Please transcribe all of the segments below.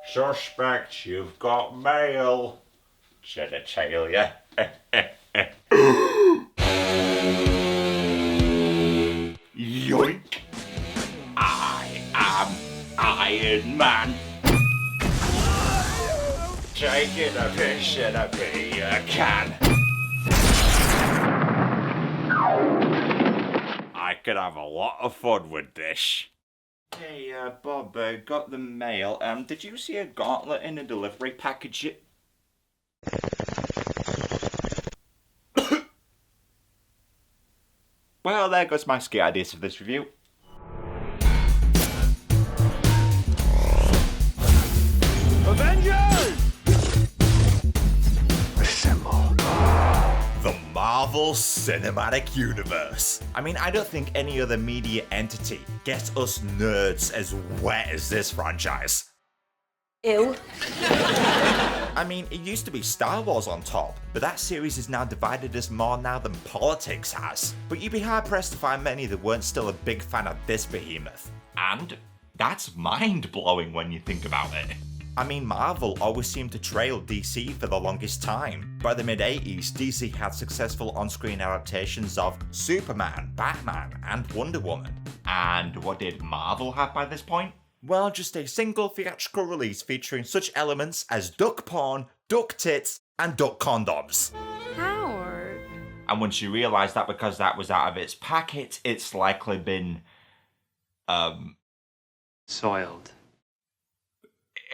Suspect, you've got mail. Genitalia. Yoink! I am Iron Man. Taking a piss in a beer can. I could have a lot of fun with this. Hey, Bob, got the mail. Did you see a gauntlet in a delivery package? Well, there goes my skit ideas for this review. Avengers! Assemble. The Marvel Cinematic Universe. I mean, I don't think any other media entity gets us nerds as wet as this franchise. Ew. I mean, it used to be Star Wars on top, but that series is now divided us more now than politics has. But you'd be hard-pressed to find many that weren't still a big fan of this behemoth. And that's mind-blowing when you think about it. I mean, Marvel always seemed to trail DC for the longest time. By the mid-80s, DC had successful on-screen adaptations of Superman, Batman, and Wonder Woman. And what did Marvel have by this point? Well, just a single theatrical release featuring such elements as duck porn, duck tits, and duck condoms. Howard. And once you realise that because that was out of its packet, it's likely been, Soiled.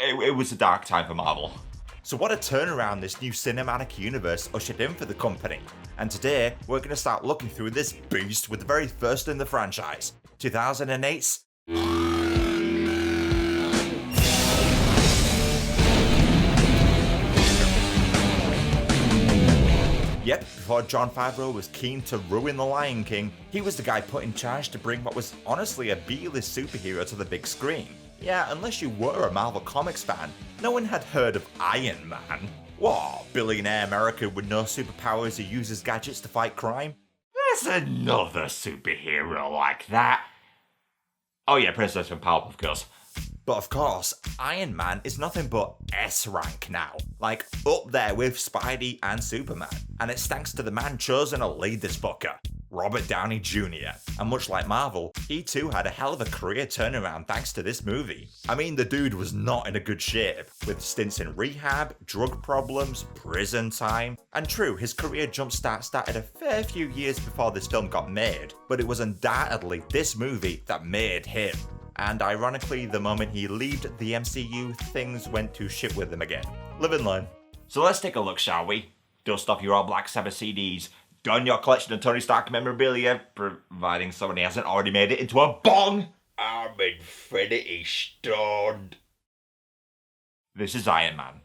It was a dark time for Marvel. So what a turnaround this new cinematic universe ushered in for the company. And today, we're going to start looking through this beast with the very first in the franchise, 2008's Yep, before Jon Favreau was keen to ruin The Lion King, he was the guy put in charge to bring what was honestly a B-list superhero to the big screen. Yeah, unless you were a Marvel Comics fan, no one had heard of Iron Man. What, billionaire American with no superpowers who uses gadgets to fight crime? There's another superhero like that. Oh yeah, Princess from Powerpuff of course. But of course, Iron Man is nothing but S rank now, like up there with Spidey and Superman. And it's thanks to the man chosen to lead this fucker, Robert Downey Jr. And much like Marvel, he too had a hell of a career turnaround thanks to this movie. I mean, the dude was not in a good shape, with stints in rehab, drug problems, prison time. And true, his career jumpstart started a fair few years before this film got made, but it was undoubtedly this movie that made him. And ironically, the moment he left the MCU, things went to shit with him again. Live and learn. So let's take a look, shall we? Dust off your old Black Sabbath CDs, don your collection of Tony Stark memorabilia, providing somebody hasn't already made it into a bong. I'm infinity stoned. This is Iron Man.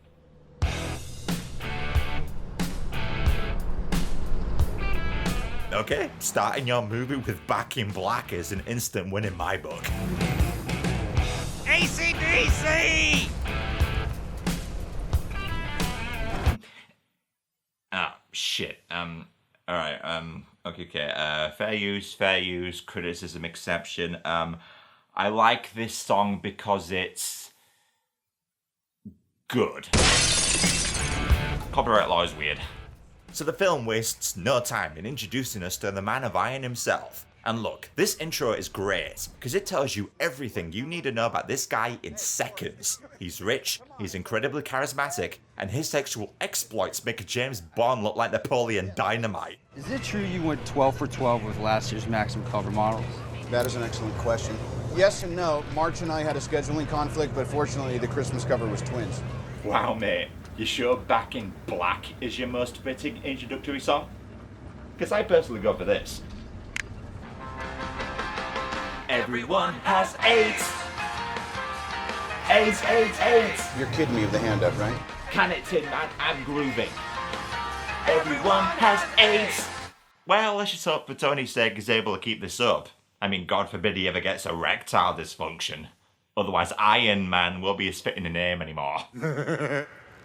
Okay, starting your movie with Back in Black is an instant win in my book. AC/DC! Shit. Alright, okay. Fair use, criticism, exception. I like this song because it's good. Copyright law is weird. So the film wastes no time in introducing us to the Man of Iron himself. And look, this intro is great, because it tells you everything you need to know about this guy in seconds. He's rich, he's incredibly charismatic, and his sexual exploits make James Bond look like Napoleon Dynamite. Is it true you went 12 for 12 with last year's Maxim cover models? That is an excellent question. Yes and no. March and I had a scheduling conflict, but fortunately the Christmas cover was twins. Wow, mate. You sure Back in Black is your most fitting introductory song? Because I personally go for this. Everyone has AIDS! AIDS! You're kidding me with the hand up, right? Can it, Tin Man? I'm grooving. Everyone has AIDS! Well, let's just hope for Tony's sake he's able to keep this up. I mean, God forbid he ever gets erectile dysfunction. Otherwise, Iron Man won't be as fitting a name anymore.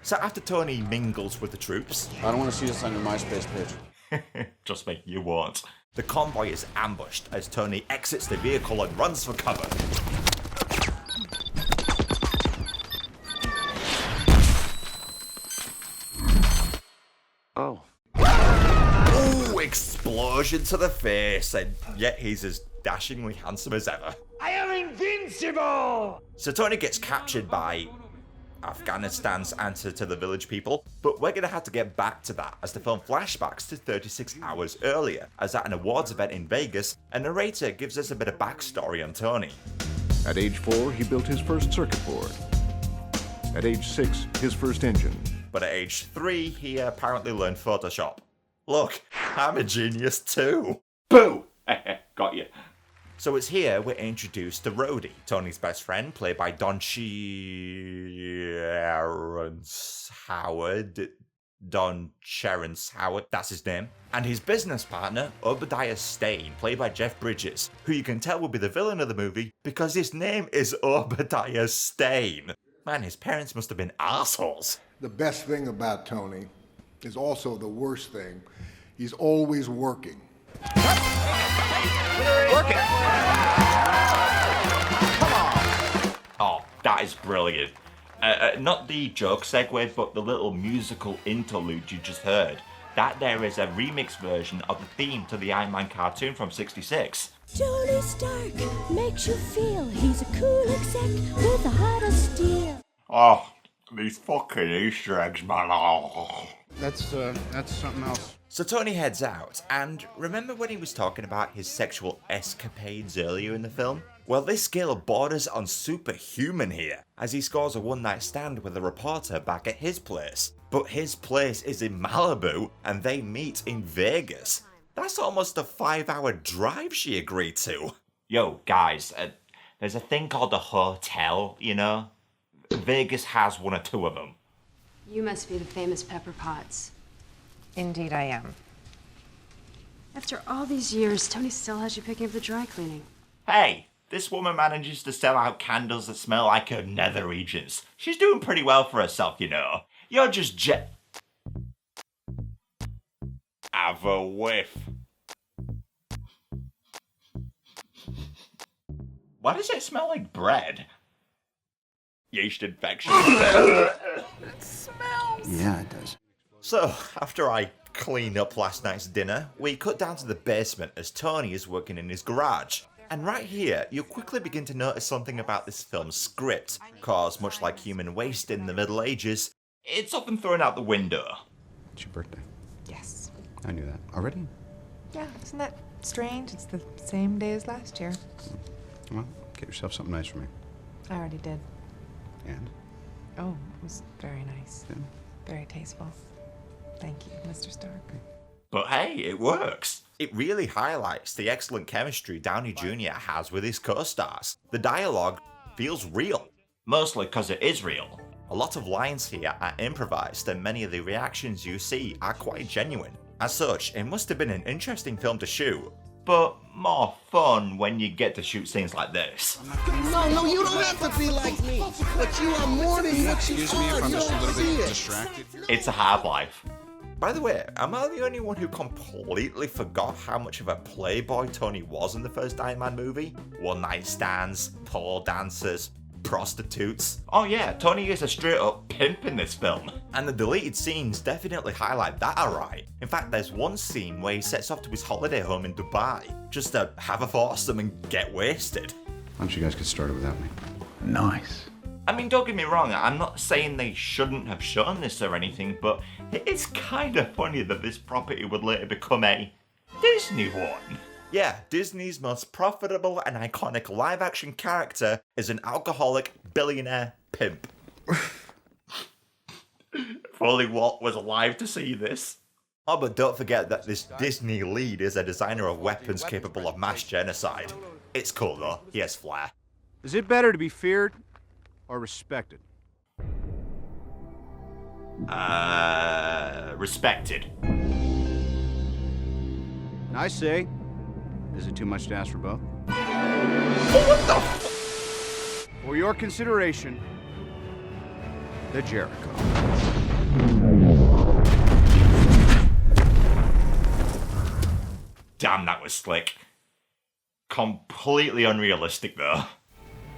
So after Tony mingles with the troops... I don't want to see this on your MySpace page. Trust me, you won't. The convoy is ambushed as Tony exits the vehicle and runs for cover. explosion to the face, and yet he's as dashingly handsome as ever. I am invincible! So Tony gets captured by Afghanistan's answer to the village people, but we're gonna have to get back to that as the film flashbacks to 36 hours earlier, as at an awards event in Vegas, a narrator gives us a bit of backstory on Tony. At age 4, he built his first circuit board. At age 6, his first engine. But at age 3, he apparently learned Photoshop. Look, I'm a genius too. Boo! Got you. So it's here we're introduced to Rhodey, Tony's best friend, played by Don Cherence Howard. Don Cherence Howard, that's his name. And his business partner, Obadiah Stane, played by Jeff Bridges, who you can tell will be the villain of the movie because his name is Obadiah Stane. Man, his parents must have been assholes. The best thing about Tony is also the worst thing. He's always working. Oh, that is brilliant. Not the joke segue, but the little musical interlude you just heard. That there is a remix version of the theme to the Iron Man cartoon from '66. Tony Stark makes you feel he's a cool exec with a heart of steel. Oh, these fucking Easter eggs, man. Oh. That's something else. So Tony heads out, and remember when he was talking about his sexual escapades earlier in the film? Well, this skill borders on superhuman here, as he scores a one-night stand with a reporter back at his place. But his place is in Malibu, and they meet in Vegas. That's almost a 5-hour drive she agreed to. Yo, guys, there's a thing called a hotel, you know? Vegas has one or two of them. You must be the famous Pepper Potts. Indeed I am. After all these years, Tony still has you picking up the dry cleaning. Hey, this woman manages to sell out candles that smell like her nether regions. She's doing pretty well for herself, you know. You're just Have a whiff. Why does it smell like bread? Yeast infection. It smells. Yeah, it does. So, after I clean up last night's dinner, we cut down to the basement as Tony is working in his garage. And right here, you'll quickly begin to notice something about this film's script, cause much like human waste in the Middle Ages, it's often thrown out the window. It's your birthday. Yes. I knew that. Already? Yeah, isn't that strange? It's the same day as last year. Well, get yourself something nice for me. I already did. And? Oh, it was very nice. Yeah. Very tasteful. Thank you, Mr. Stark. But hey, it works. It really highlights the excellent chemistry Downey Jr. has with his co-stars. The dialogue feels real. Mostly because it is real. A lot of lines here are improvised and many of the reactions you see are quite genuine. As such, it must have been an interesting film to shoot, but more fun when you get to shoot scenes like this. No, you don't have to be like me, but you are more than what you Excuse me if are. I'm You just a don't little see bit it. distracted. It's a hard life. By the way, am I the only one who completely forgot how much of a playboy Tony was in the first Iron Man movie? One-night stands, pole dancers, prostitutes. Oh yeah, Tony is a straight-up pimp in this film. And the deleted scenes definitely highlight that alright. In fact, there's one scene where he sets off to his holiday home in Dubai, just to have a foursome and get wasted. Why don't you guys get started without me? Nice. I mean, don't get me wrong, I'm not saying they shouldn't have shown this or anything, but it's kind of funny that this property would later become a Disney one. Yeah, Disney's most profitable and iconic live-action character is an alcoholic billionaire pimp. If only Walt was alive to see this. Oh, but don't forget that this Disney lead is a designer of weapons capable of mass genocide. It's cool though, he has flair. Is it better to be feared or respected? Respected. And I say, is it too much to ask for both? What the For your consideration, the Jericho. Damn, that was slick. Completely unrealistic though.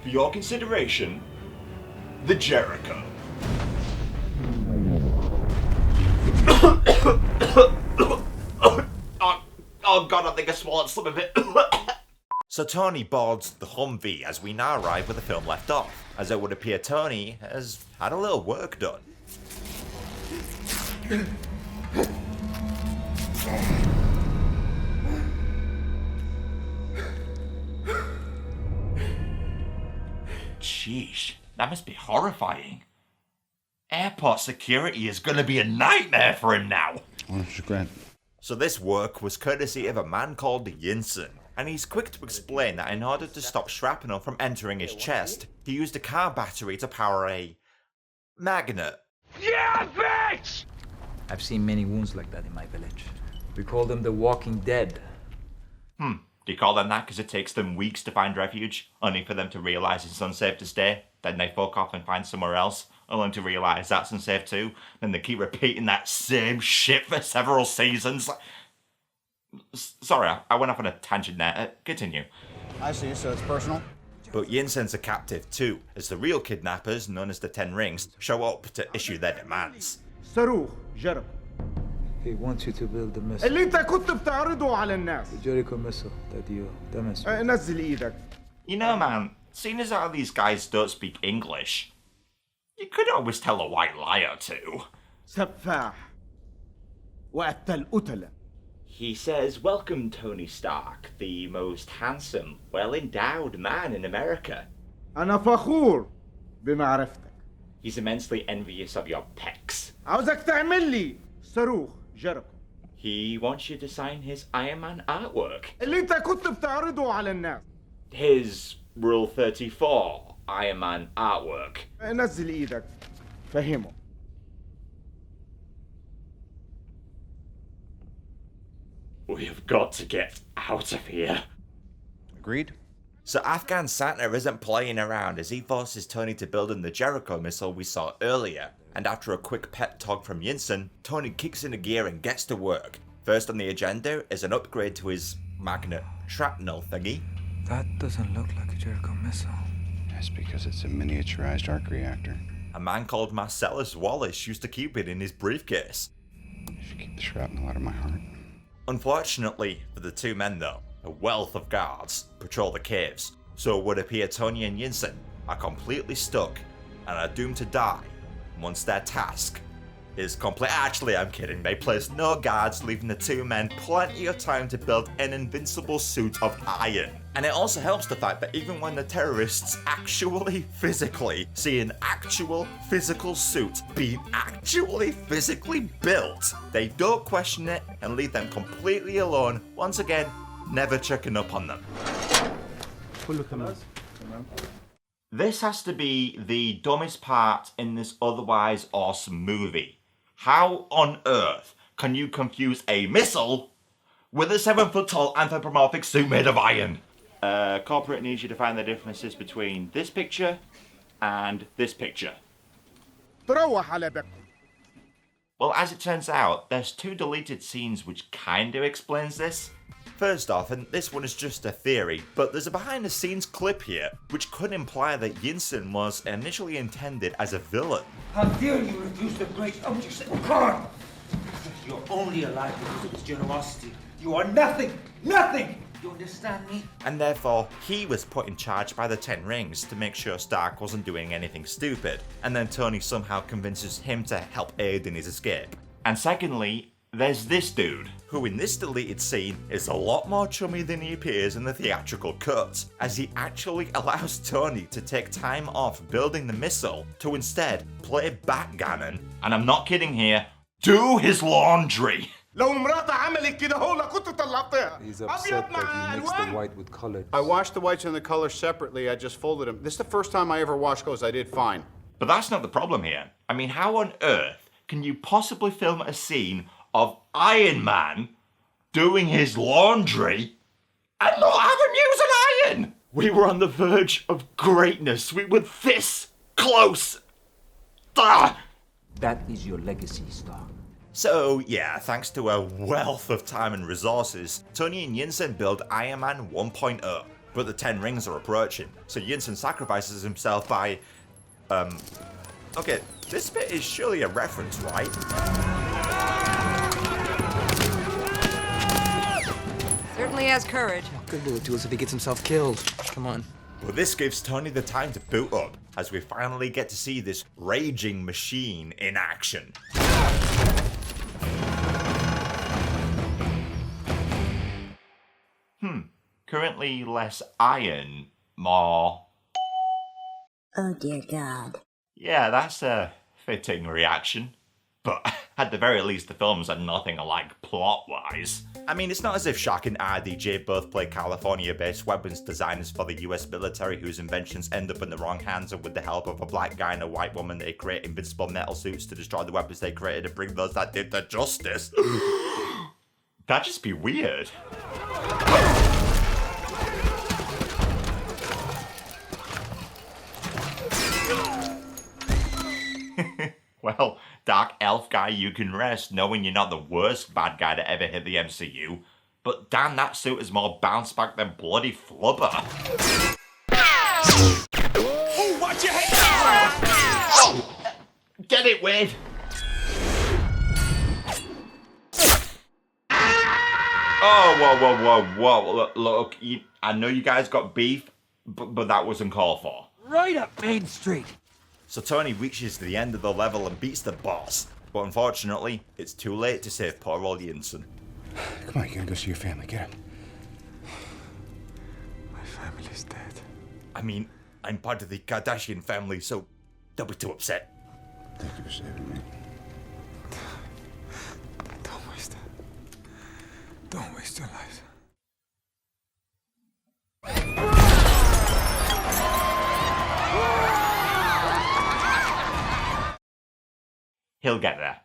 For your consideration, the Jericho. Oh god, don't think I swallowed some of it. So Tony boards the Humvee as we now arrive where the film left off, as it would appear Tony has had a little work done. Sheesh, that must be horrifying. Airport security is gonna be a nightmare for him now. So this work was courtesy of a man called Yinsen, and he's quick to explain that in order to stop shrapnel from entering his chest, he used a car battery to power a magnet. Yeah, bitch! I've seen many wounds like that in my village. We call them the Walking Dead. Do you call them that because it takes them weeks to find refuge, only for them to realise it's unsafe to stay? Then they fuck off and find somewhere else, only to realise that's unsafe too. Then they keep repeating that same shit for several seasons. Sorry, I went off on a tangent there. Continue. I see, so it's personal? But Yinsen's a captive too, as the real kidnappers, known as the Ten Rings, show up to issue their demands. صاروخ جرب. He wants you to build the missile. اللي انت كنت بتعرضه على الناس. The Jericho missile that you demonstrated. نزل ايدك. You know, man, seeing as how these guys don't speak English, you could always tell a white lie or two. سفاح. وقتل قتلة. He says, "Welcome, Tony Stark, the most handsome, well-endowed man in America." أنا فخور بمعرفتك. He's immensely envious of your pecs. عاوزك تعمل لي صاروخ جرب. He wants you to sign his Iron Man artwork. اللي انت كنت بتعرضه على الناس. His Rule 34 Iron Man artwork. نزل ايدك. فهمه. We have got to get out of here. Agreed? So Afghan Santa isn't playing around as he forces Tony to build in the Jericho missile we saw earlier. And after a quick pep talk from Yinsen, Tony kicks into gear and gets to work. First on the agenda is an upgrade to his magnet shrapnel thingy. That doesn't look like a Jericho missile. That's because it's a miniaturized arc reactor. A man called Marcellus Wallace used to keep it in his briefcase. You should keep the shrapnel out of my heart. Unfortunately for the two men though, a wealth of guards patrol the caves, so it would appear Tony and Yinsen are completely stuck and are doomed to die once their task is complete. Actually, I'm kidding, they place no guards, leaving the two men plenty of time to build an invincible suit of iron. And it also helps the fact that even when the terrorists actually physically see an actual physical suit being actually physically built, they don't question it and leave them completely alone, once again, never checking up on them. This has to be the dumbest part in this otherwise awesome movie. How on earth can you confuse a missile with a 7-foot-tall anthropomorphic suit made of iron? Corporate needs you to find the differences between this picture and this picture. تروح على بك. Well, as it turns out, there's two deleted scenes which kinda explains this. First off, and this one is just a theory, but there's a behind-the-scenes clip here which could imply that Yinsen was initially intended as a villain. How dare you refuse the grace of your God! You're only alive because of his generosity. You are nothing! Nothing! You understand me? And therefore, he was put in charge by the Ten Rings to make sure Stark wasn't doing anything stupid, and then Tony somehow convinces him to help aid in his escape. And secondly, there's this dude, who in this deleted scene is a lot more chummy than he appears in the theatrical cut, as he actually allows Tony to take time off building the missile to instead play backgammon, and I'm not kidding here, do his laundry. لو مراتي عملت كده هو كنت طلعتها. He's upset that you mixed the white with colored. I washed the whites and the colors separately. I just folded them. This is the first time I ever washed clothes. I did fine. But that's not the problem here. I mean, how on earth can you possibly film a scene of Iron Man doing his laundry and not have him use an iron? We were on the verge of greatness. We were this close. Ah! That is your legacy, Stark. So yeah, thanks to a wealth of time and resources, Tony and Yinsen build Iron Man 1.0, but the Ten Rings are approaching, so Yinsen sacrifices himself by, okay, this bit is surely a reference, right? certainly has courage. Good will it do us if he gets himself killed? Come on. But this gives Tony the time to boot up, as we finally get to see this raging machine in action. Currently less iron, more... Oh dear God. Yeah, that's a fitting reaction. But at the very least, the films are nothing alike plot-wise. I mean, it's not as if Shaq and RDJ both play California-based weapons designers for the US military whose inventions end up in the wrong hands, and with the help of a black guy and a white woman, they create invincible metal suits to destroy the weapons they created and bring those that did to justice. That'd just be weird. Well, Dark Elf guy, you can rest knowing you're not the worst bad guy to ever hit the MCU. But damn, that suit is more bounce back than bloody Flubber. Oh, watch your head! Oh, get it, Wade! Oh, whoa. Look, I know you guys got beef, but that wasn't called for. Right up Main Street. So Tony reaches the end of the level and beats the boss, but unfortunately, it's too late to save poor old Yinsen. Come on, you gotta go see your family. Get up. My family's dead. I mean, I'm part of the Kardashian family, so don't be too upset. Thank you for saving me. Don't waste it. Don't waste your life. He'll get there.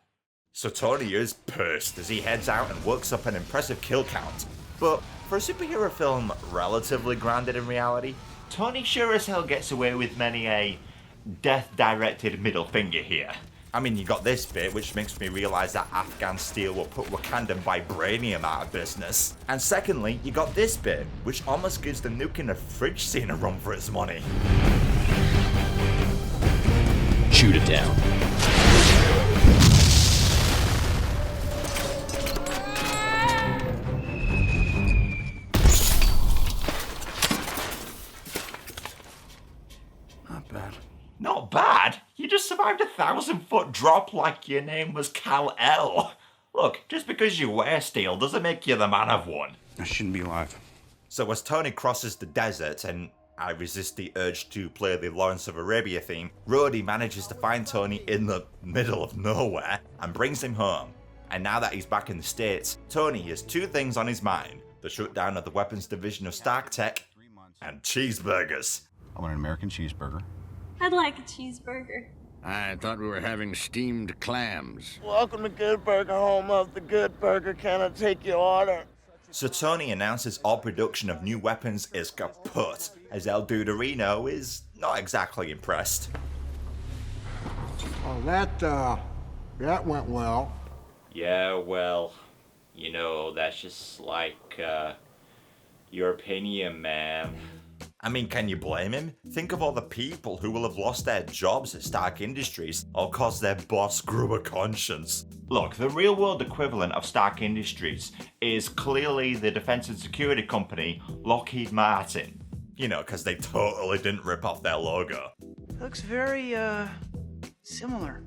So Tony is pissed as he heads out and works up an impressive kill count. But for a superhero film relatively grounded in reality, Tony sure as hell gets away with many a death-directed middle finger here. I mean, you got this bit, which makes me realise that Afghan steel will put Wakandan vibranium out of business. And secondly, you got this bit, which almost gives the nuke in a fridge scene a run for its money. Shoot it down. Not bad. You just survived a 1,000-foot drop like your name was Kal-El. Look, just because you wear steel doesn't make you the man of one. I shouldn't be alive. So as Tony crosses the desert, and I resist the urge to play the Lawrence of Arabia theme, Rhodey manages to find Tony in the middle of nowhere and brings him home. And now that he's back in the States, Tony has two things on his mind: the shutdown of the weapons division of Stark Tech and cheeseburgers. I want an American cheeseburger. I'd like a cheeseburger. I thought we were having steamed clams. Welcome to Good Burger, home of the Good Burger. Can I take your order? So Tony announces all production of new weapons is kaput, as El Duderino is not exactly impressed. Oh, that went well. Yeah, well, you know, that's just like, your opinion, ma'am. I mean, can you blame him? Think of all the people who will have lost their jobs at Stark Industries, or cause their boss grew a conscience. Look, the real-world equivalent of Stark Industries is clearly the defense and security company Lockheed Martin. You know, because they totally didn't rip off their logo. Looks very, similar.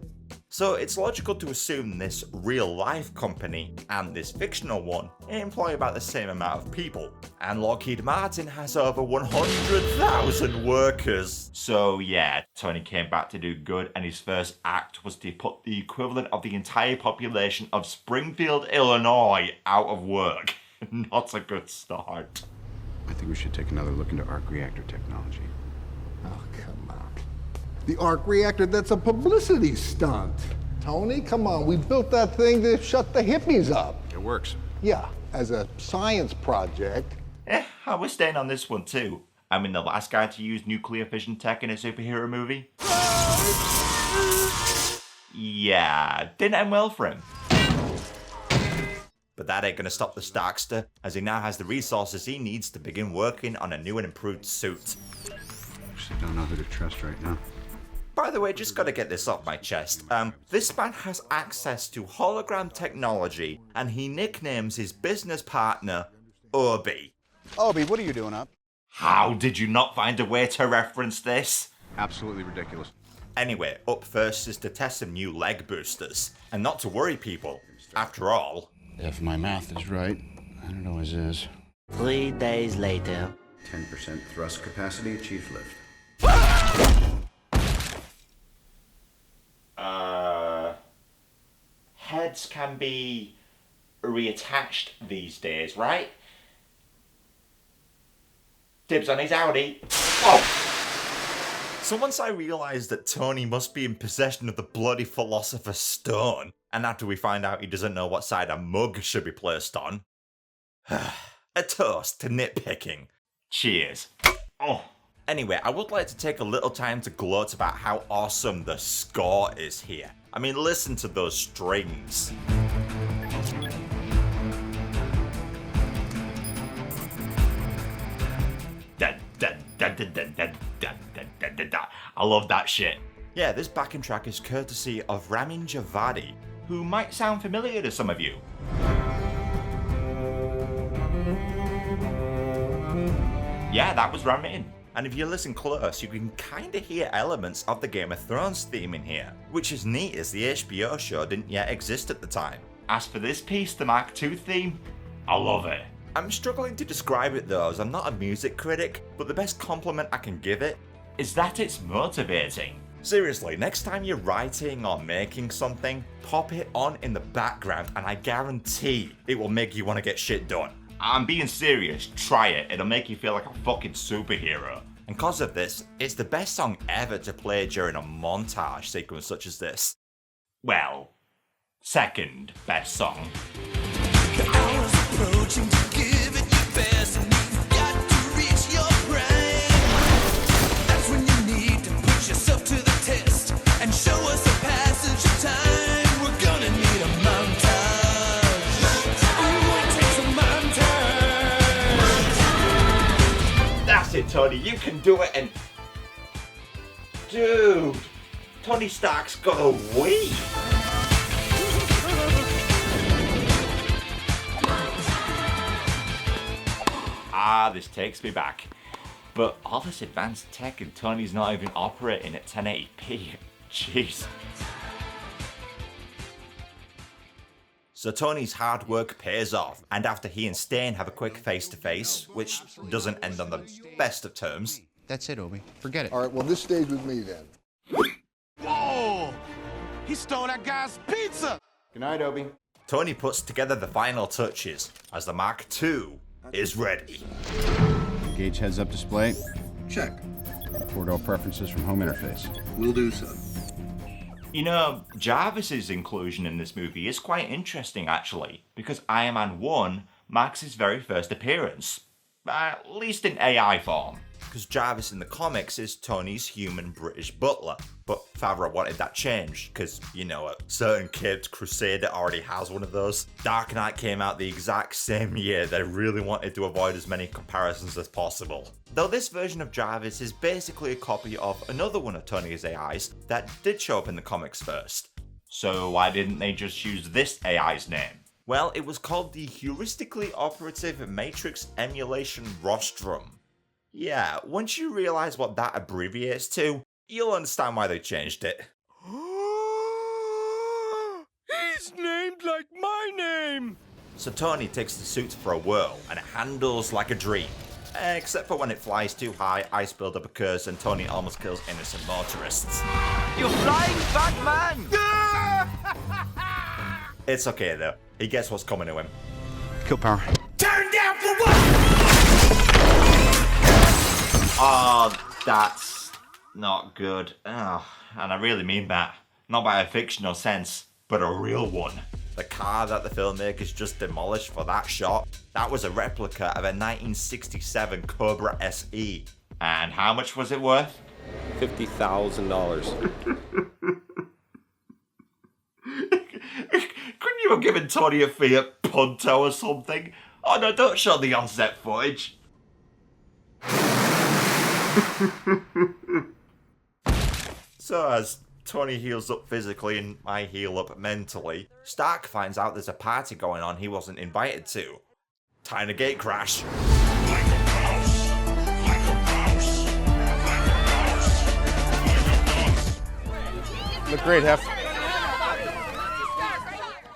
So it's logical to assume this real-life company and this fictional one employ about the same amount of people. And Lockheed Martin has over 100,000 workers. So yeah, Tony came back to do good, and his first act was to put the equivalent of the entire population of Springfield, Illinois out of work. Not a good start. I think we should take another look into arc reactor technology. Oh, come on. The arc reactor, that's a publicity stunt. Tony, come on, we built that thing to shut the hippies up. It works. Yeah, as a science project. I was staying on this one too. I mean, the last guy to use nuclear fission tech in a superhero movie. Yeah, didn't end well for him. But that ain't gonna stop the Starkster, as he now has the resources he needs to begin working on a new and improved suit. Actually don't know who to trust right now. By the way, just gotta get this off my chest. This man has access to hologram technology, and he nicknames his business partner Obi. Obi, what are you doing up? How did you not find a way to reference this? Absolutely ridiculous. Anyway, up first is to test some new leg boosters. And not to worry, people. After all... If my math is right, I don't know his is. 3 days later. 10% thrust capacity achieved lift. Heads can be reattached these days, right? Dibs on his Audi. Oh! So once I realised that Tony must be in possession of the bloody Philosopher's Stone, and after we find out he doesn't know what side a mug should be placed on, a toast to nitpicking. Cheers. Oh. Anyway, I would like to take a little time to gloat about how awesome the score is here. I mean, listen to those strings. I love that shit. Yeah, this backing track is courtesy of Ramin Djawadi, who might sound familiar to some of you. Yeah, that was Ramin. And if you listen close, you can kinda hear elements of the Game of Thrones theme in here, which is neat as the HBO show didn't yet exist at the time. As for this piece, the Mark II theme, I love it. I'm struggling to describe it though, as I'm not a music critic, but the best compliment I can give it is that it's motivating. Seriously, next time you're writing or making something, pop it on in the background and I guarantee it will make you want to get shit done. I'm being serious, try it, it'll make you feel like a fucking superhero. And cause of this, it's the best song ever to play during a montage sequence such as this. Well, second best song. It, Tony, you can do it. And dude, Tony Stark's got a Wii. This takes me back, but all this advanced tech and Tony's not even operating at 1080p. Jeez. So Tony's hard work pays off, and after he and Stain have a quick face-to-face, which doesn't end on the best of terms. That's it, Obi. Forget it. All right, well, this stays with me then. Whoa! He stole that guy's pizza! Good night, Obi. Tony puts together the final touches, as the Mark II is ready. Gauge heads-up display. Check. 4-door preferences from home interface. Will do so. You know, Jarvis's inclusion in this movie is quite interesting actually, because Iron Man 1 marks his very first appearance, at least in AI form. Because Jarvis in the comics is Tony's human British butler, but Favreau wanted that changed, because, you know, a certain caped Crusader already has one of those. Dark Knight came out the exact same year, they really wanted to avoid as many comparisons as possible. Though this version of Jarvis is basically a copy of another one of Tony's AIs that did show up in the comics first. So why didn't they just use this AI's name? Well, it was called the Heuristically Operative Matrix Emulation Rostrum. Yeah, once you realise what that abbreviates to, you'll understand why they changed it. He's named like my name! So Tony takes the suit for a whirl, and it handles like a dream. Except for when it flies too high, ice buildup occurs, and Tony almost kills innocent motorists. You're flying, Batman! It's okay though, he gets what's coming to him. Kill power. Turn down for what? Oh, that's not good. Oh, and I really mean that. Not by a fictional sense, but a real one. The car that the filmmakers just demolished for that shot, that was a replica of a 1967 Cobra SE. And how much was it worth? $50,000. Couldn't you have given Tony a Fiat Punto or something? Oh no, don't show the on-set footage. So as Tony heals up physically and I heal up mentally, Stark finds out there's a party going on he wasn't invited to. Tiny gate crash. Look great, Hef.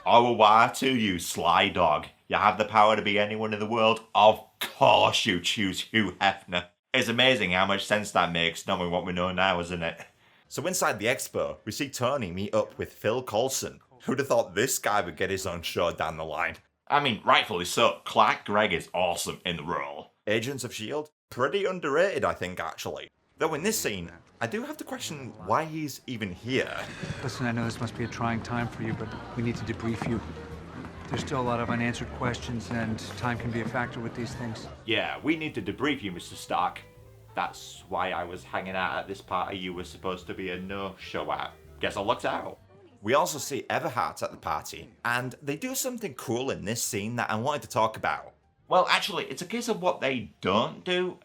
Oh, why to you, sly dog? You have the power to be anyone in the world? Of course you choose Hugh Hefner. It's amazing how much sense that makes, knowing what we know now, isn't it? So inside the expo, we see Tony meet up with Phil Coulson. Who'd have thought this guy would get his own show down the line? I mean, rightfully so. Clark Gregg is awesome in the role. Agents of S.H.I.E.L.D.? Pretty underrated, I think, actually. Though in this scene, I do have to question why he's even here. Listen, I know this must be a trying time for you, but we need to debrief you. There's still a lot of unanswered questions, and time can be a factor with these things. Yeah, we need to debrief you, Mr. Stark. That's why I was hanging out at this party you were supposed to be a no-show at. Guess I lucked out. We also see Everhart at the party, and they do something cool in this scene that I wanted to talk about. Well, actually, it's a case of what they don't do.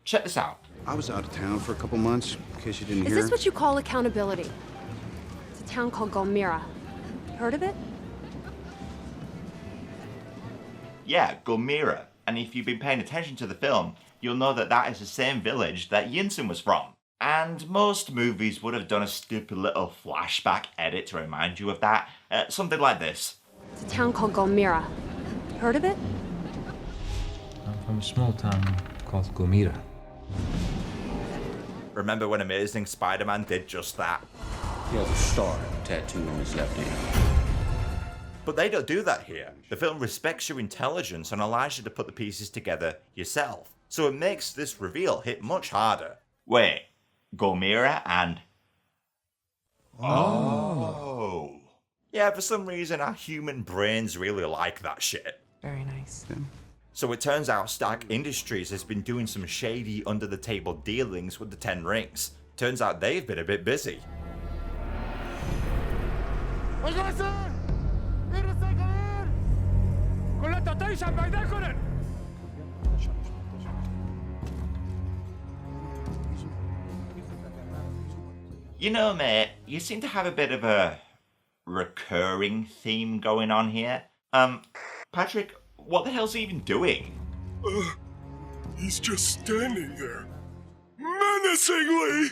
Check this out. I was out of town for a couple months, in case you didn't hear. Is this what you call accountability? It's a town called Gulmira. Heard of it? Yeah, Gulmira. And if you've been paying attention to the film, you'll know that that is the same village that Yinsen was from. And most movies would have done a stupid little flashback edit to remind you of that. Something like this. It's a town called Gulmira. Heard of it? I'm from a small town called Gulmira. Remember when Amazing Spider-Man did just that? He has a star tattooed on his left hand. But they don't do that here. The film respects your intelligence and allows you to put the pieces together yourself. So it makes this reveal hit much harder. Wait, Gulmira and... Oh. Yeah, for some reason our human brains really like that shit. Very nice. Yeah. So it turns out Stark Industries has been doing some shady under-the-table dealings with the Ten Rings. Turns out they've been a bit busy. You know, mate, you seem to have a bit of a recurring theme going on here. Patrick, what the hell's he even doing? He's just standing there, menacingly.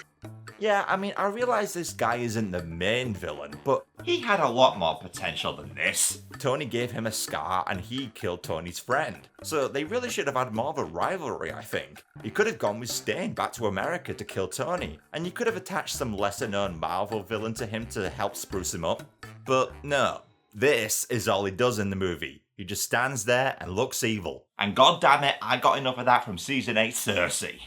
Yeah, I mean, I realize this guy isn't the main villain, but he had a lot more potential than this. Tony gave him a scar and he killed Tony's friend. So they really should have had more of a rivalry, I think. You could have gone with Stain back to America to kill Tony, and you could have attached some lesser known Marvel villain to him to help spruce him up. But no, this is all he does in the movie. He just stands there and looks evil. And goddammit, I got enough of that from season 8 Cersei.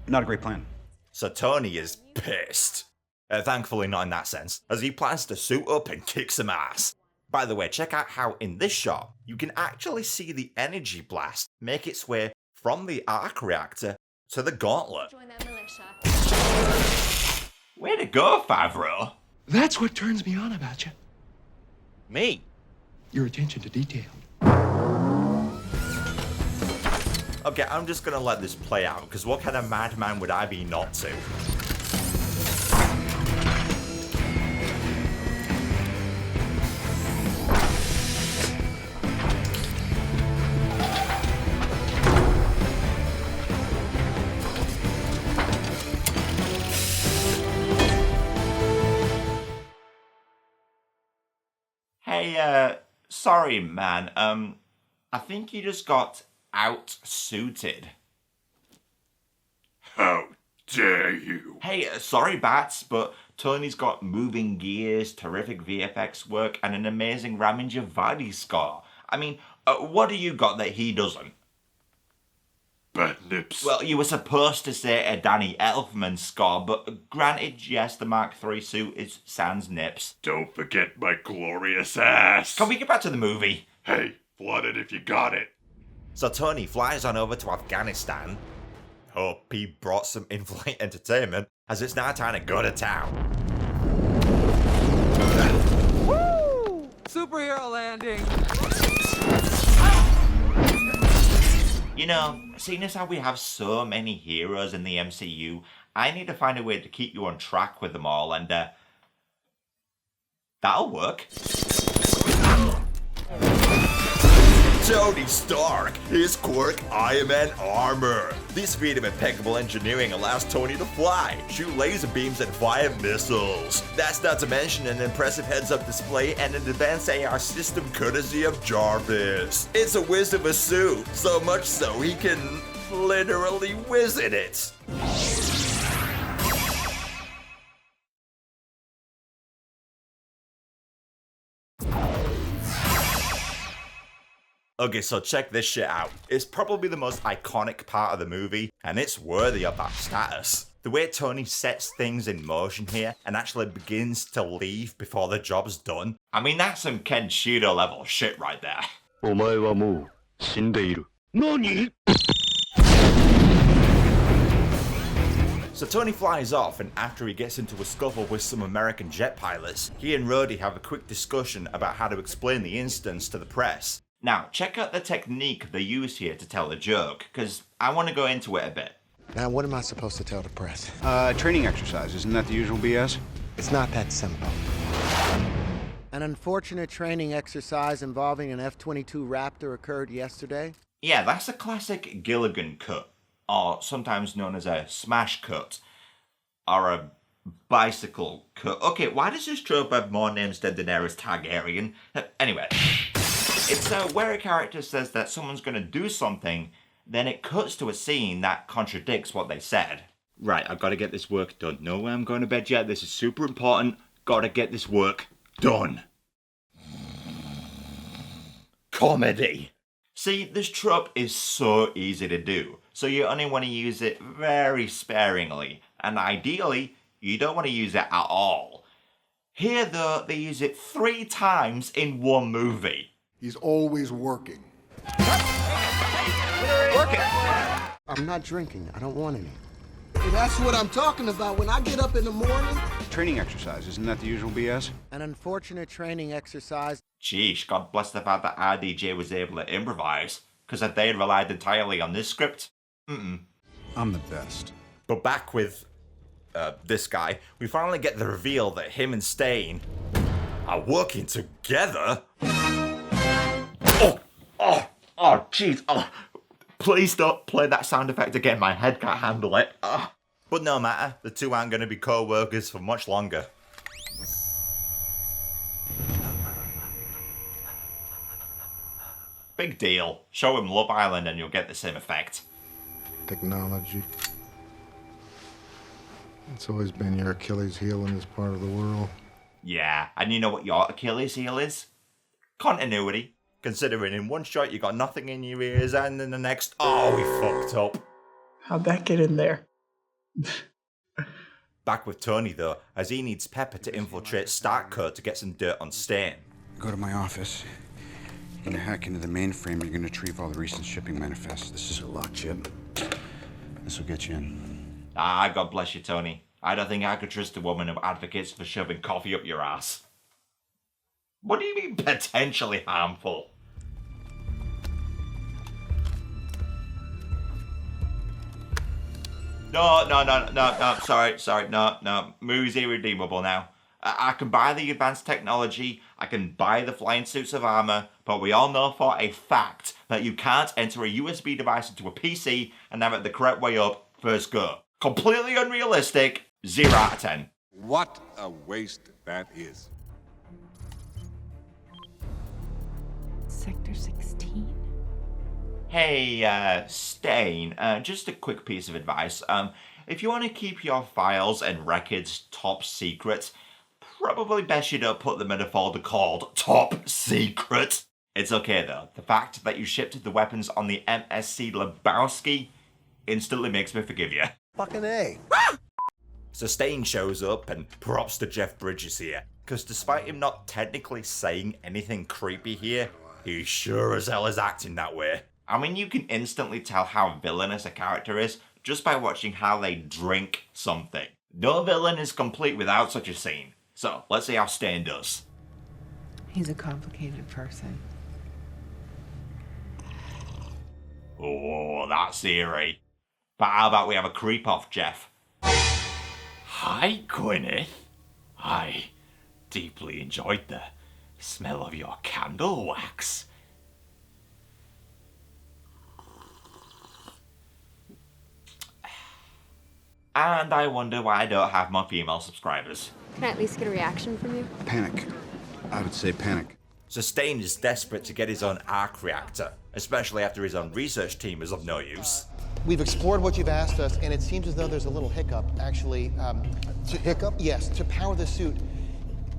Not a great plan. So Tony is pissed. Thankfully not in that sense, as he plans to suit up and kick some ass. By the way, check out how in this shot, you can actually see the energy blast make its way from the arc reactor to the gauntlet. Join that militia. Way to go, Favreau. That's what turns me on about you. Me? Your attention to detail. Okay, I'm just gonna let this play out, because what kind of madman would I be not to? Hey, sorry, man. I think you just got out-suited. How dare you? Hey, sorry, Bats, but Tony's got moving gears, terrific VFX work, and an amazing Ramin Djawadi score. I mean, what do you got that he doesn't? Bad nips. Well, you were supposed to say a Danny Elfman score, but granted, yes, the Mark III suit is sans nips. Don't forget my glorious ass. Can we get back to the movie? Hey, flood it if you got it. So Tony flies on over to Afghanistan. Hope he brought some in-flight entertainment, as it's now time to go to town. Woo! Superhero landing. You know, seeing as how we have so many heroes in the MCU, I need to find a way to keep you on track with them all, and that'll work. Tony Stark, his quirk Iron Man armor. This feat of impeccable engineering allows Tony to fly, shoot laser beams and fire missiles. That's not to mention an impressive heads-up display and an advanced AR system courtesy of Jarvis. It's a whiz of a suit, so much so he can literally whiz in it. Okay, so check this shit out. It's probably the most iconic part of the movie, and it's worthy of that status. The way Tony sets things in motion here and actually begins to leave before the job's done. I mean, that's some Kenshiro level shit right there. お前はもう死んでいる。何? So Tony flies off, and after he gets into a scuffle with some American jet pilots, he and Rhodey have a quick discussion about how to explain the instance to the press. Now, check out the technique they use here to tell a joke, because I want to go into it a bit. Now, what am I supposed to tell the press? Training exercise, isn't that the usual BS? It's not that simple. An unfortunate training exercise involving an F-22 Raptor occurred yesterday. Yeah, that's a classic Gilligan cut, or sometimes known as a smash cut, or a bicycle cut. Okay, why does this trope have more names than Daenerys Targaryen? Anyway. It's where a character says that someone's going to do something, then it cuts to a scene that contradicts what they said. Right, I've got to get this work done. No way I'm going to bed yet. This is super important. Got to get this work done. Comedy. See, this trope is so easy to do, so you only want to use it very sparingly, and ideally, you don't want to use it at all. Here, though, they use it 3 times in one movie. He's always working. Working. I'm not drinking. I don't want any. That's what I'm talking about. When I get up in the morning. Training exercise, isn't that the usual BS? An unfortunate training exercise. Sheesh, God bless the fact that RDJ was able to improvise, because if they had relied entirely on this script, I'm the best. But back with this guy, we finally get the reveal that him and Stain are working together. Oh, jeez. Oh, please don't play that sound effect again. My head can't handle it. But no matter, the two aren't going to be co-workers for much longer. Big deal. Show him Love Island and you'll get the same effect. Technology. It's always been your Achilles heel in this part of the world. Yeah, and you know what your Achilles heel is? Continuity. Considering in one shot you got nothing in your ears, and in the next, oh, we fucked up. How'd that get in there? Back with Tony though, as he needs Pepper to infiltrate Starkcourt to get some dirt on Stain. Go to my office. You're gonna hack into the mainframe. You're gonna retrieve all the recent shipping manifests. This is a lock chip. This will get you in. God bless you, Tony. I don't think I could trust a woman who advocates for shoving coffee up your ass. What do you mean potentially harmful? No, sorry, no. Moo's irredeemable now. I can buy the advanced technology, I can buy the flying suits of armor, but we all know for a fact that you can't enter a USB device into a PC and have it the correct way up first go. Completely unrealistic, 0 out of 10. What a waste that is. Sector 16? Hey, Stain, just a quick piece of advice. If you want to keep your files and records top secret, probably best you don't put them in a folder called Top Secret. It's okay though. The fact that you shipped the weapons on the MSC Lebowski instantly makes me forgive you. Fucking A. So Stain shows up, and props to Jeff Bridges here, because despite him not technically saying anything creepy here, he sure as hell is acting that way. I mean, you can instantly tell how villainous a character is just by watching how they drink something. No villain is complete without such a scene. So, let's see how Stain does. He's a complicated person. Oh, that's eerie. But how about we have a creep-off, Jeff? Hi, Gwyneth. I deeply enjoyed the smell of your candle wax. And I wonder why I don't have more female subscribers. Can I at least get a reaction from you? Panic. I would say panic. So Stain is desperate to get his own arc reactor, especially after his own research team is of no use. We've explored what you've asked us, and it seems as though there's a little hiccup, actually. Hiccup? Yes, to power the suit.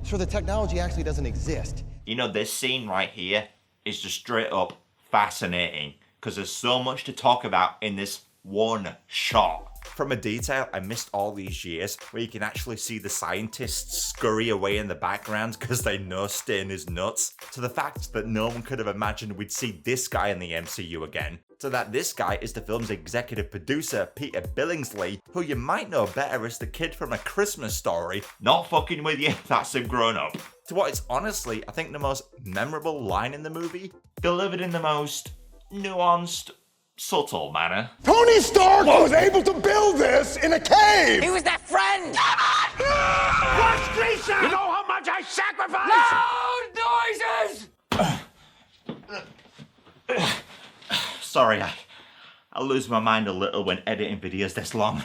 So the technology actually doesn't exist. You know, this scene right here is just straight up fascinating, because there's so much to talk about in this one shot. From a detail I missed all these years, where you can actually see the scientists scurry away in the background because they know Stain is nuts, to the fact that no one could have imagined we'd see this guy in the MCU again, to that this guy is the film's executive producer, Peter Billingsley, who you might know better as the kid from A Christmas Story. Not fucking with you, that's him grown up. To what is honestly, I think, the most memorable line in the movie, delivered in the most nuanced, subtle manner. Tony Stark was able to build this in a cave! He was that friend! Watch Grisha! You know how much I sacrificed? Loud noises! Sorry, I lose my mind a little when editing videos this long.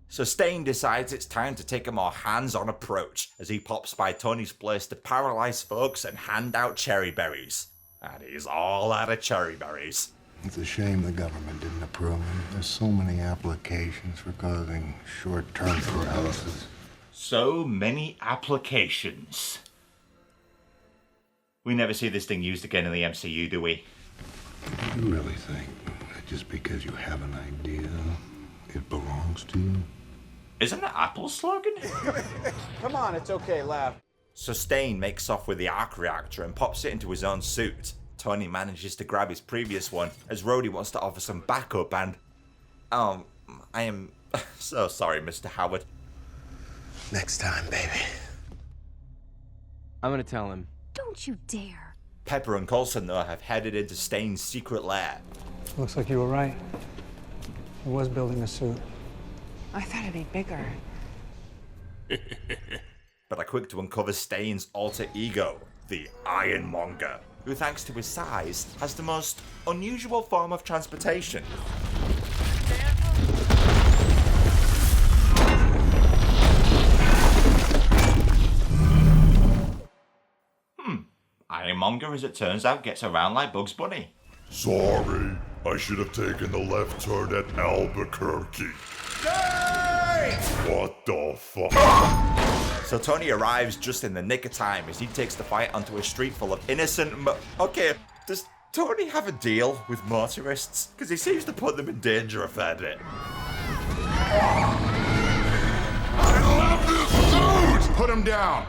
So Stain decides it's time to take a more hands-on approach as he pops by Tony's place to paralyze folks and hand out cherry berries. And he's all out of cherry berries. It's a shame the government didn't approve them. There's so many applications for causing short-term paralysis. So many applications. We never see this thing used again in the MCU, do we? You really think that just because you have an idea, it belongs to you? Isn't that Apple's slogan? Come on, it's okay, laugh. So Stain makes off with the arc reactor and pops it into his own suit. Tony manages to grab his previous one as Rhodey wants to offer some backup and... I am so sorry, Mr. Howard. Next time, baby. I'm gonna tell him. Don't you dare. Pepper and Coulson, though, have headed into Stain's secret lair. Looks like you were right. He was building a suit. I thought it'd be bigger. But are quick to uncover Stain's alter ego, the Ironmonger, who, thanks to his size, has the most unusual form of transportation. Ironmonger, as it turns out, gets around like Bugs Bunny. Sorry, I should have taken the left turn at Albuquerque. Hey! What the fuck? So Tony arrives just in the nick of time as he takes the fight onto a street full of innocent Okay, does Tony have a deal with motorists? Because he seems to put them in danger a fair bit. I love this suit! Put him down.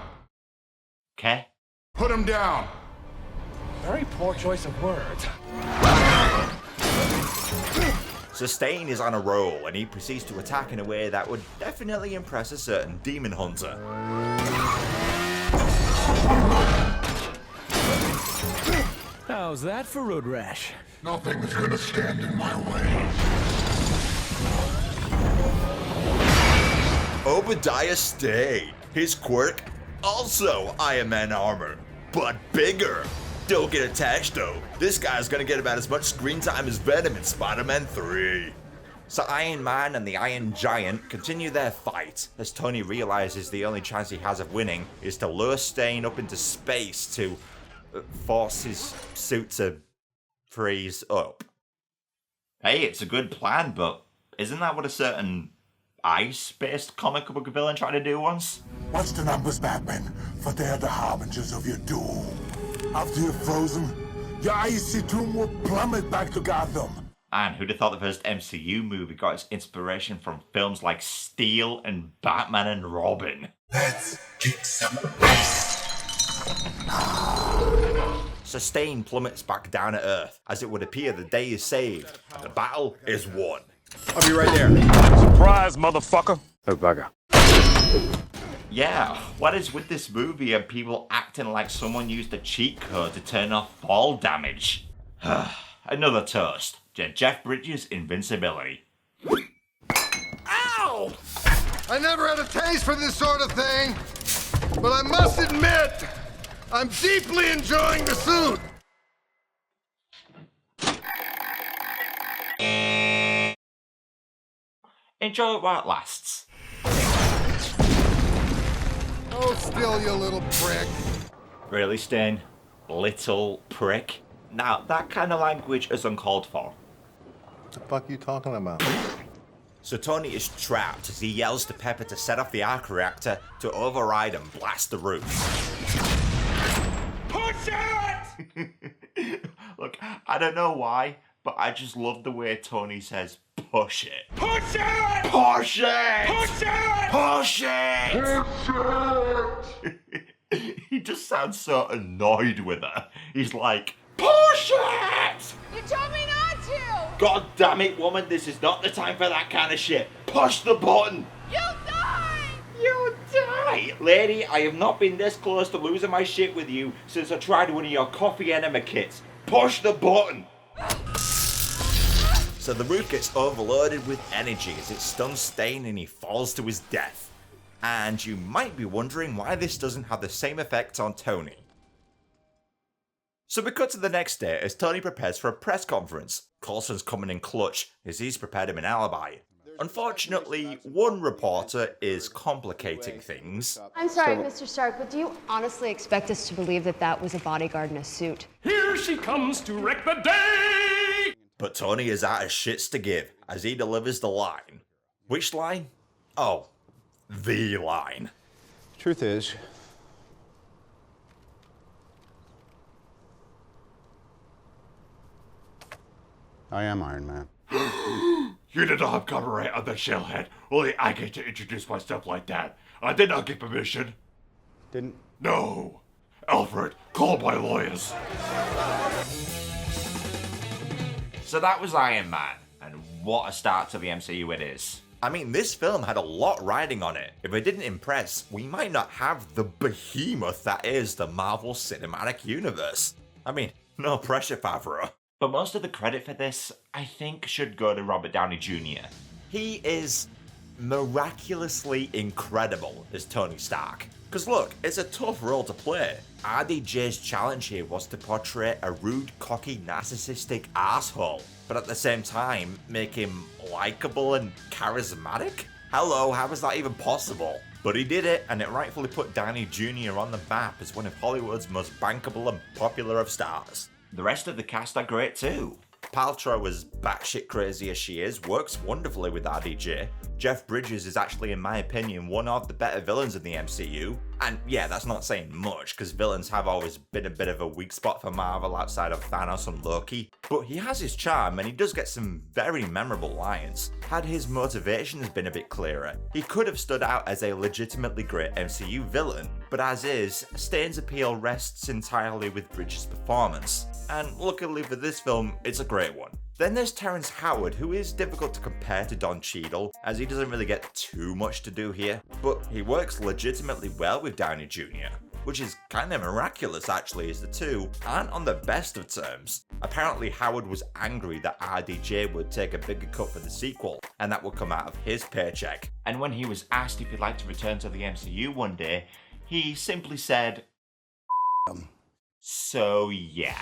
Okay. Put him down. Very poor choice of words. So Stain is on a roll and he proceeds to attack in a way that would definitely impress a certain demon hunter. How's that for road rash? Nothing's gonna stand in my way. Obadiah Stane. His quirk, also Iron Man armor, but bigger. Don't get attached though. This guy's gonna get about as much screen time as Venom in Spider-Man 3. So Iron Man and the Iron Giant continue their fight as Tony realizes the only chance he has of winning is to lure Stain up into space to force his suit to freeze up. Hey, it's a good plan, but isn't that what a certain ice-based comic book villain tried to do once? Watch the numbers, Batman, for they're the harbingers of your doom. After you're frozen, your icy tomb will plummet back to Gotham. And who'd have thought the first MCU movie got its inspiration from films like Steel and Batman and Robin? Let's kick some ass. So Stain plummets back down to Earth, as it would appear the day is saved, and the battle is won. I'll be right there. Surprise, motherfucker. Oh, bugger. Yeah, what is with this movie and people acting like someone used a cheat code to turn off fall damage? Another toast to Jeff Bridges' invincibility. Ow! I never had a taste for this sort of thing, but I must admit, I'm deeply enjoying the suit. Enjoy it while it lasts. Hold still, you little prick. Really, Stain? Little prick? Now, that kind of language is uncalled for. What the fuck are you talking about? So Tony is trapped as he yells to Pepper to set off the arc reactor to override and blast the roof. Push it! Look, I don't know why, but I just love the way Tony says, push it. Push it! Push it! Push it! Push it! Push it! He just sounds so annoyed with her. He's like, push it! You told me not to! God damn it, woman, this is not the time for that kind of shit. Push the button! You'll die! You die! Lady, I have not been this close to losing my shit with you since I tried one of your coffee enema kits. Push the button! So the roof gets overloaded with energy as it stuns Stain and he falls to his death. And you might be wondering why this doesn't have the same effect on Tony. So we cut to the next day as Tony prepares for a press conference. Coulson's coming in clutch as he's prepared him an alibi. Unfortunately, one reporter is complicating things. I'm sorry, Mr. Stark, but do you honestly expect us to believe that that was a bodyguard in a suit? Here she comes to wreck the day! But Tony is out of shits to give as he delivers the line. Which line? Oh, the line. Truth is, I am Iron Man. You did not have copyright on the shellhead. Only I get to introduce myself like that. I did not get permission. Didn't? No. Alfred, call my lawyers. So that was Iron Man, and what a start to the MCU it is. I mean, this film had a lot riding on it. If it didn't impress, we might not have the behemoth that is the Marvel Cinematic Universe. I mean, no pressure, Favreau. But most of the credit for this, I think, should go to Robert Downey Jr. He is miraculously incredible as Tony Stark. Because look, it's a tough role to play. RDJ's challenge here was to portray a rude, cocky, narcissistic asshole, but at the same time, make him likable and charismatic? Hello, how was that even possible? But he did it, and it rightfully put Downey Jr. on the map as one of Hollywood's most bankable and popular of stars. The rest of the cast are great too. Paltrow, as batshit crazy as she is, works wonderfully with RDJ. Jeff Bridges is actually, in my opinion, one of the better villains in the MCU. And yeah, that's not saying much, because villains have always been a bit of a weak spot for Marvel outside of Thanos and Loki. But he has his charm, and he does get some very memorable lines. Had his motivations been a bit clearer, he could have stood out as a legitimately great MCU villain. But as is, Stain's appeal rests entirely with Bridges' performance. And luckily for this film, it's a great one. Then there's Terrence Howard, who is difficult to compare to Don Cheadle, as he doesn't really get too much to do here, but he works legitimately well with Downey Jr., which is kind of miraculous actually, as the two aren't on the best of terms. Apparently Howard was angry that RDJ would take a bigger cut for the sequel, and that would come out of his paycheck. And when he was asked if he'd like to return to the MCU one day, he simply said, so yeah.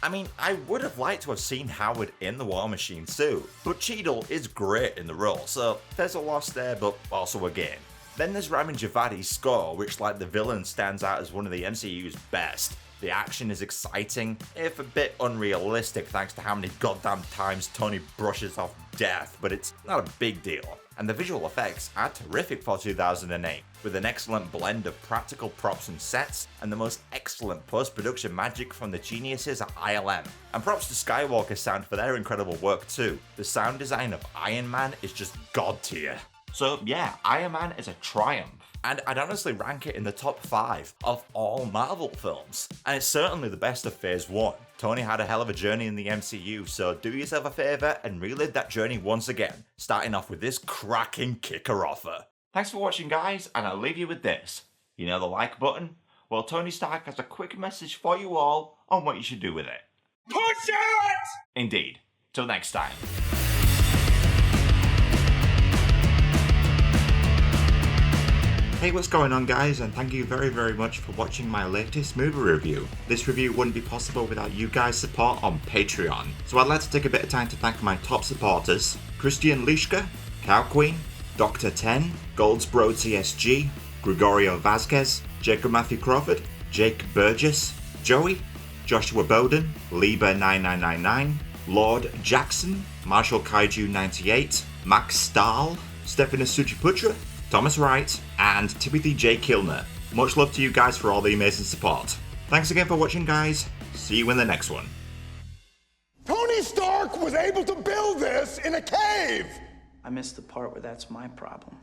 I mean, I would have liked to have seen Howard in the War Machine suit, but Cheadle is great in the role, so there's a loss there, but also a gain. Then there's Ramin Djawadi's score, which like the villain stands out as one of the MCU's best. The action is exciting, if a bit unrealistic thanks to how many goddamn times Tony brushes off death, but it's not a big deal. And the visual effects are terrific for 2008, with an excellent blend of practical props and sets, and the most excellent post-production magic from the geniuses at ILM. And props to Skywalker Sound for their incredible work too. The sound design of Iron Man is just god tier. So yeah, Iron Man is a triumph. And I'd honestly rank it in the top 5 of all Marvel films. And it's certainly the best of Phase 1. Tony had a hell of a journey in the MCU, so do yourself a favour and relive that journey once again, starting off with this cracking kicker offer. Thanks for watching guys, and I'll leave you with this. You know the like button? Well, Tony Stark has a quick message for you all on what you should do with it. Push it! Indeed. Till next time. Hey, what's going on guys, and thank you very much for watching my latest movie review. This review wouldn't be possible without you guys' support on Patreon. So I'd like to take a bit of time to thank my top supporters: Christian Lischka, Cow Queen, Dr. Ten, Goldsbro TSG, Gregorio Vasquez, Jacob Matthew Crawford, Jake Burgess, Joey, Joshua Bowden, Lieber9999, Lord Jackson, Marshall Kaiju 98, Max Stahl, Stephanie Suchiputra, Thomas Wright, and Timothy J. Kilner. Much love to you guys for all the amazing support. Thanks again for watching, guys. See you in the next one. Tony Stark was able to build this in a cave! I missed the part where that's my problem.